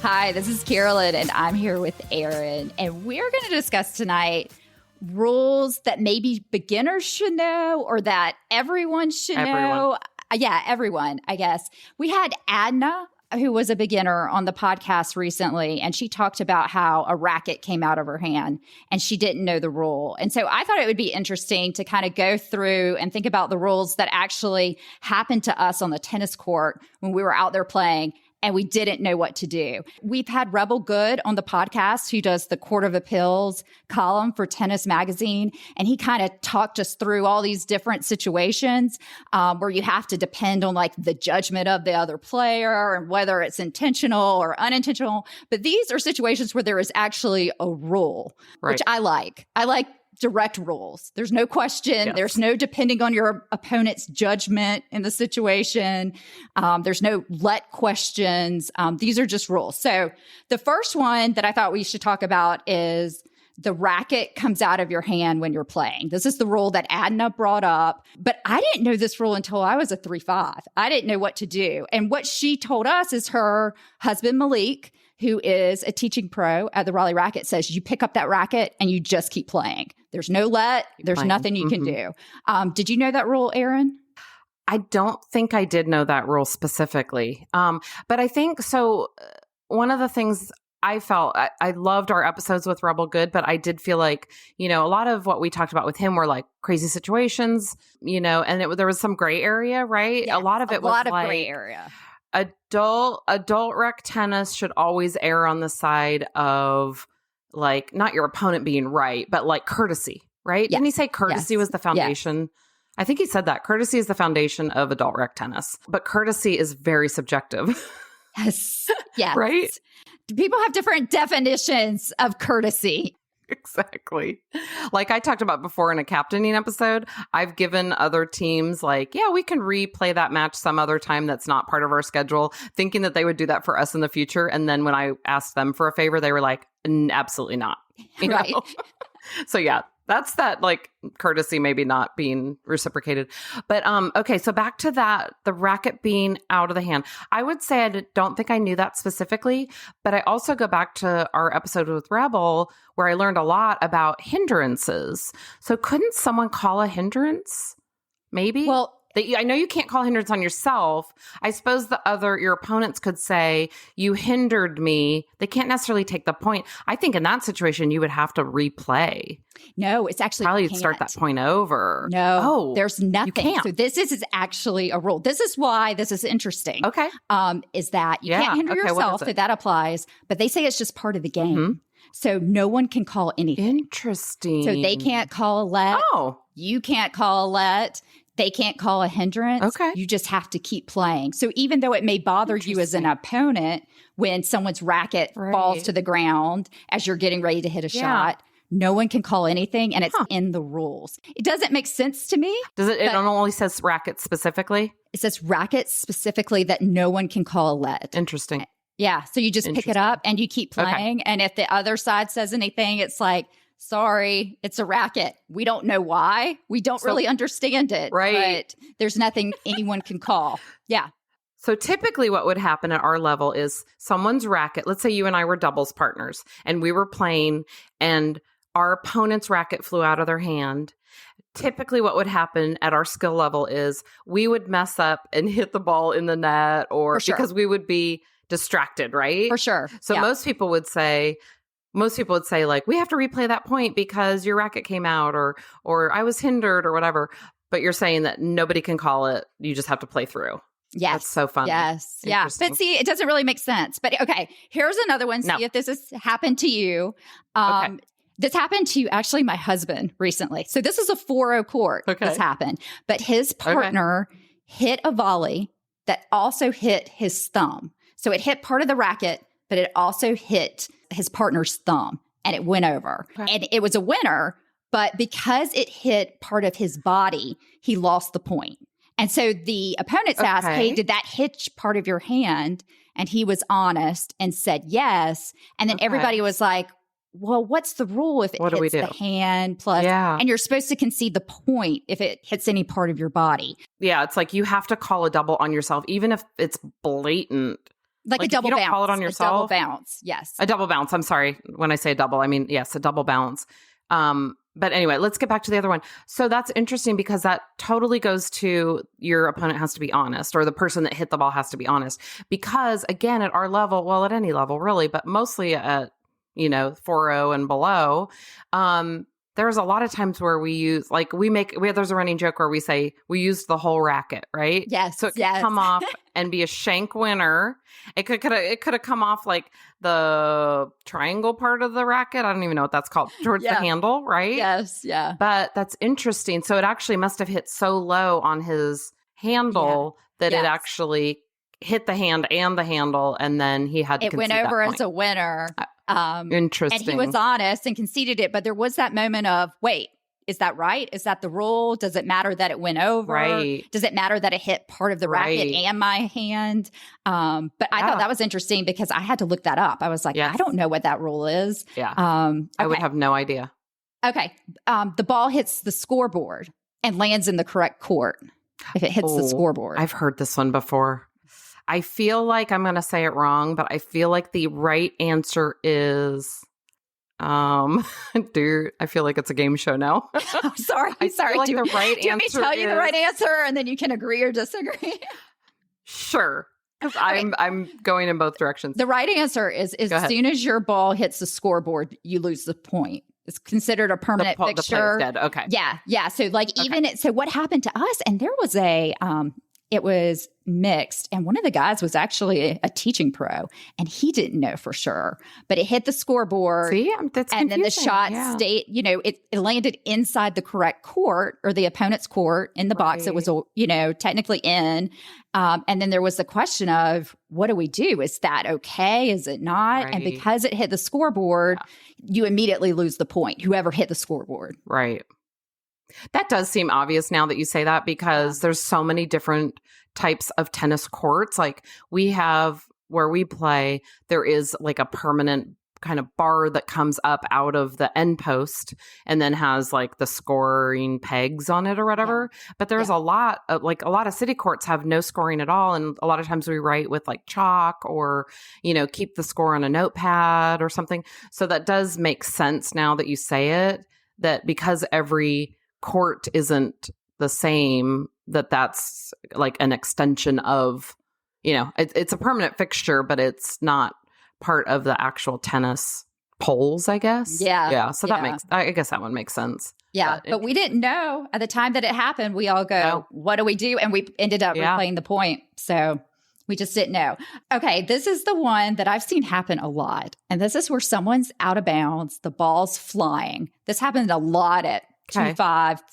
Hi, this is Carolyn, and I'm here with Aaron, and we're going to discuss tonight rules that maybe beginners should know or that everyone should know. Yeah, everyone, I guess. We had Adna, who was a beginner, on the podcast recently, and she talked about how a racket came out of her hand and she didn't know the rule. And so I thought it would be interesting to kind of go through and think about the rules that actually happened to us on the tennis court when we were out there playing and we didn't know what to do. We've had Rebel Good on the podcast, who does the Court of Appeals column for Tennis Magazine. And he kind of talked us through all these different situations where you have to depend on like the judgment of the other player and whether it's intentional or unintentional. But these are situations where there is actually a rule, which I like. I like direct rules. There's no question. Yes. There's no depending on your opponent's judgment in the situation. There's no let questions. These are just rules. So the first one that I thought we should talk about is the racket comes out of your hand when you're playing. This is the rule that Adna brought up, but I didn't know this rule until I was a 3-5. I didn't know what to do. And what she told us is her husband, Malik, who is a teaching pro at the Raleigh Racket, says you pick up that racket and you just keep playing. There's no let. There's nothing you can do. Did you know that rule, Aaron? I don't think I did know that rule specifically. But I think so. One of the things I felt, I loved our episodes with Rebel Good, but I did feel like, a lot of what we talked about with him were like crazy situations, and there was some gray area, right? Yes, a lot of it was like gray area. Adult rec tennis should always err on the side of like not your opponent being right, but like courtesy, right? Yes. Didn't he say courtesy was the foundation? Yes. I think he said that courtesy is the foundation of adult rec tennis, but courtesy is very subjective. Yes. Yes. Right? People have different definitions of courtesy. Exactly. Like I talked about before in a captaining episode, I've given other teams like, yeah, we can replay that match some other time that's not part of our schedule, thinking that they would do that for us in the future. And then when I asked them for a favor, they were like, absolutely not. Right. So yeah, that's that like courtesy maybe not being reciprocated. But okay, so back to that, the racket being out of the hand. I would say I don't think I knew that specifically, but I also go back to our episode with Rebel where I learned a lot about hindrances. So couldn't someone call a hindrance? Maybe? Well, I know you can't call hindrance on yourself. I suppose your opponents could say, you hindered me. They can't necessarily take the point. I think in that situation, you would have to replay. No, it's actually probably start that point over. No, there's nothing. You can't. So this is actually a rule. This is why this is interesting. Okay. Is that you can't hinder yourself, so that applies. But they say it's just part of the game. Mm-hmm. So no one can call anything. Interesting. So they can't call a let. Oh. You can't call a let. They can't call a hindrance. Okay. You just have to keep playing. So even though it may bother you as an opponent when someone's racket falls to the ground as you're getting ready to hit a shot, no one can call anything, and it's in the rules. It doesn't make sense to me. Does it? It only says racket specifically? It says racket specifically that no one can call a let. Interesting. Yeah. So you just pick it up and you keep playing. Okay. And if the other side says anything, it's like, sorry, it's a racket. We don't know why. We don't really understand it. Right. But there's nothing anyone can call. Yeah. So typically what would happen at our level is someone's racket, let's say you and I were doubles partners and we were playing and our opponent's racket flew out of their hand. Typically what would happen at our skill level is we would mess up and hit the ball in the net or because we would be distracted, right? For sure. So most people would say like, we have to replay that point because your racket came out or I was hindered or whatever. But you're saying that nobody can call it. You just have to play through. Yes. That's so fun. Yes. Yeah. But see, it doesn't really make sense. But okay, here's another one. See if this has happened to you. This happened to actually my husband recently. So this is a 4-0 court. This happened. But his partner hit a volley that also hit his thumb. So it hit part of the racket, but it also hit his partner's thumb and it went over. And it was a winner, but because it hit part of his body, he lost the point. And so the opponents asked, hey, did that hit part of your hand? And he was honest and said yes. And then everybody was like, well, what's the rule if it hits the hand plus? Yeah. And you're supposed to concede the point if it hits any part of your body. Yeah, it's like you have to call a double on yourself, even if it's blatant. Like a double you don't bounce. call it on yourself. A double bounce. Yes. A double bounce. I'm sorry. When I say double, I mean, yes, a double bounce. But anyway, let's get back to the other one. So that's interesting because that totally goes to your opponent has to be honest, or the person that hit the ball has to be honest. Because again, at our level, well, at any level really, but mostly at, 4-0 and below, there's a lot of times where we use, there's a running joke where we say we used the whole racket, right? Yes. So it could come off and be a shank winner. It could have come off like the triangle part of the racket. I don't even know what that's called, towards the handle, right? Yes. Yeah. But that's interesting. So it actually must have hit so low on his handle that it actually hit the hand and the handle, and then he had to concede went over that as a winner. Interesting. And he was honest and conceded it, but there was that moment of, wait, is that right? Is that the rule? Does it matter that it went over? Right. Does it matter that it hit part of the racket and my hand? But I thought that was interesting because I had to look that up. I was like, I don't know what that rule is. Yeah. I would have no idea. Okay. The ball hits the scoreboard and lands in the correct court if it hits the scoreboard. I've heard this one before. I feel like I'm going to say it wrong, but I feel like the right answer is, dude, I feel like it's a game show now. I'm sorry. I'm sorry. Like the right do you want me to tell you the right answer and then you can agree or disagree? Sure. Because I'm going in both directions. The right answer is as soon as your ball hits the scoreboard, you lose the point. It's considered a permanent fixture. The player's dead. Okay. Yeah. Yeah. So so what happened to us, and there was it was mixed. And one of the guys was actually a teaching pro and he didn't know for sure, but it hit the scoreboard. See, that's and confusing. Then the shot stayed, it landed inside the correct court or the opponent's court in the box. It was, technically in. And then there was the question of, what do we do? Is that okay? Is it not? Right. And because it hit the scoreboard, you immediately lose the point, whoever hit the scoreboard. Right. That does seem obvious now that you say that because there's so many different types of tennis courts. Like we have where we play, there is like a permanent kind of bar that comes up out of the end post and then has like the scoring pegs on it or whatever. Yeah. But there's a lot of city courts have no scoring at all. And a lot of times we write with like chalk or, keep the score on a notepad or something. So that does make sense now that you say it, that because every court isn't the same, that's like an extension of, it's a permanent fixture, but it's not part of the actual tennis poles, I guess. Yeah. Yeah. So I guess that one makes sense. Yeah. But we didn't know at the time that it happened. We all go, what do we do? And we ended up replaying the point. So we just didn't know. Okay. This is the one that I've seen happen a lot. And this is where someone's out of bounds. The ball's flying. This happened a lot at 2-5,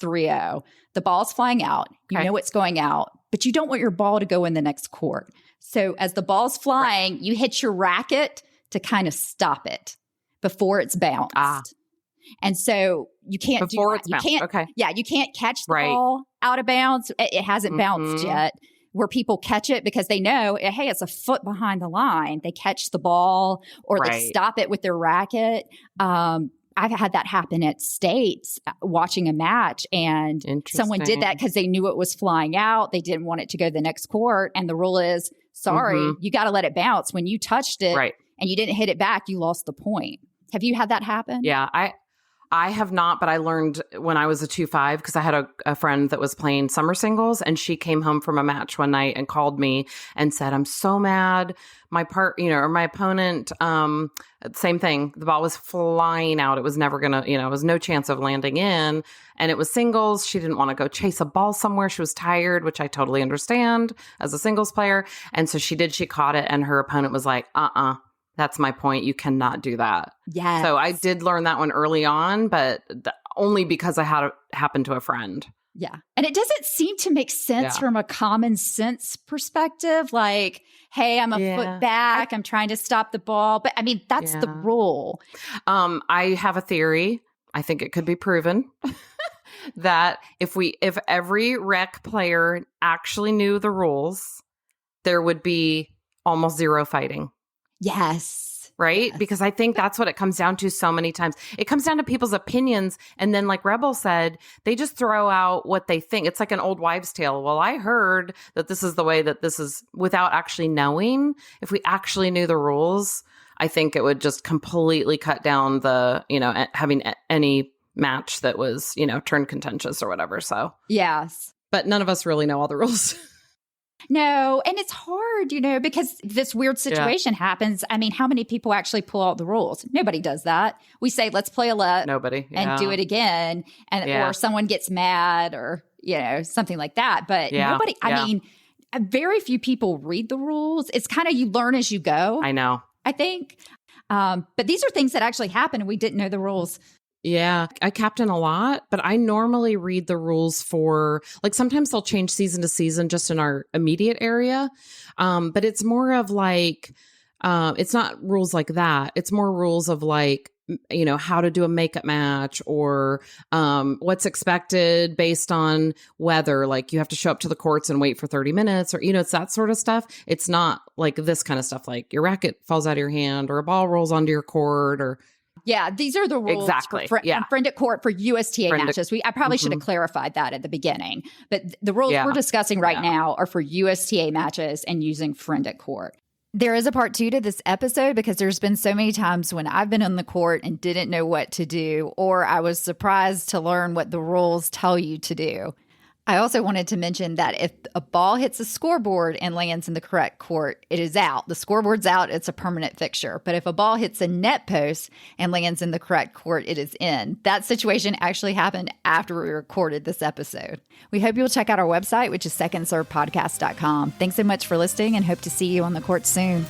3-0. The ball's flying out. You know it's going out, but you don't want your ball to go in the next court. So as the ball's flying, you hit your racket to kind of stop it before it's bounced. And so you can't do that. You can't, you can't catch the ball out of bounds. It hasn't bounced yet. Where people catch it because they know, hey, it's a foot behind the line. They catch the ball or they stop it with their racket. I've had that happen at States watching a match, and someone did that because they knew it was flying out. They didn't want it to go to the next court. And the rule is, you got to let it bounce. When you touched it and you didn't hit it back, you lost the point. Have you had that happen? Yeah, I have not, but I learned when I was a 2-5 because I had a friend that was playing summer singles, and she came home from a match one night and called me and said, "I'm so mad. My opponent, same thing. The ball was flying out. It was never gonna, it was no chance of landing in, and it was singles. She didn't want to go chase a ball somewhere. She was tired, which I totally understand as a singles player, and so she caught it, and her opponent was like, That's my point. You cannot do that. Yes. So I did learn that one early on, but only because I had it happen to a friend. Yeah. And it doesn't seem to make sense from a common sense perspective. Like, hey, I'm a foot back. I'm trying to stop the ball. But I mean, that's the rule. I have a theory. I think it could be proven that if every rec player actually knew the rules, there would be almost zero fighting. Yes. right? Yes. Because I think that's what it comes down to so many times. It comes down to people's opinions. And then like Rebel said, they just throw out what they think. It's like an old wives' tale. Well, I heard that this is the way that this is, without actually knowing. If we actually knew the rules, I think it would just completely cut down the, having any match that was, turned contentious or whatever. So, yes. But none of us really know all the rules. No, and it's hard, because this weird situation happens. I mean, how many people actually pull out the rules? Nobody does that. We say, let's play a let. Nobody. And do it again. Or someone gets mad or, something like that. But nobody, I mean, very few people read the rules. It's kind of you learn as you go. I know. I think. But these are things that actually happen and we didn't know the rules. Yeah, I captain a lot, but I normally read the rules for, like, sometimes they'll change season to season just in our immediate area. But it's more of like, it's not rules like that. It's more rules of like, how to do a makeup match or what's expected based on weather. Like you have to show up to the courts and wait for 30 minutes or, it's that sort of stuff. It's not like this kind of stuff, like your racket falls out of your hand or a ball rolls onto your court or. Yeah, these are the rules exactly. for friend at court for USTA matches. I probably should have clarified that at the beginning. But the rules we're discussing right now are for USTA matches and using friend at court. There is a part 2 to this episode because there's been so many times when I've been on the court and didn't know what to do, or I was surprised to learn what the rules tell you to do. I also wanted to mention that if a ball hits a scoreboard and lands in the correct court, it is out. The scoreboard's out. It's a permanent fixture. But if a ball hits a net post and lands in the correct court, it is in. That situation actually happened after we recorded this episode. We hope you'll check out our website, which is secondservepodcast.com. Thanks so much for listening and hope to see you on the court soon.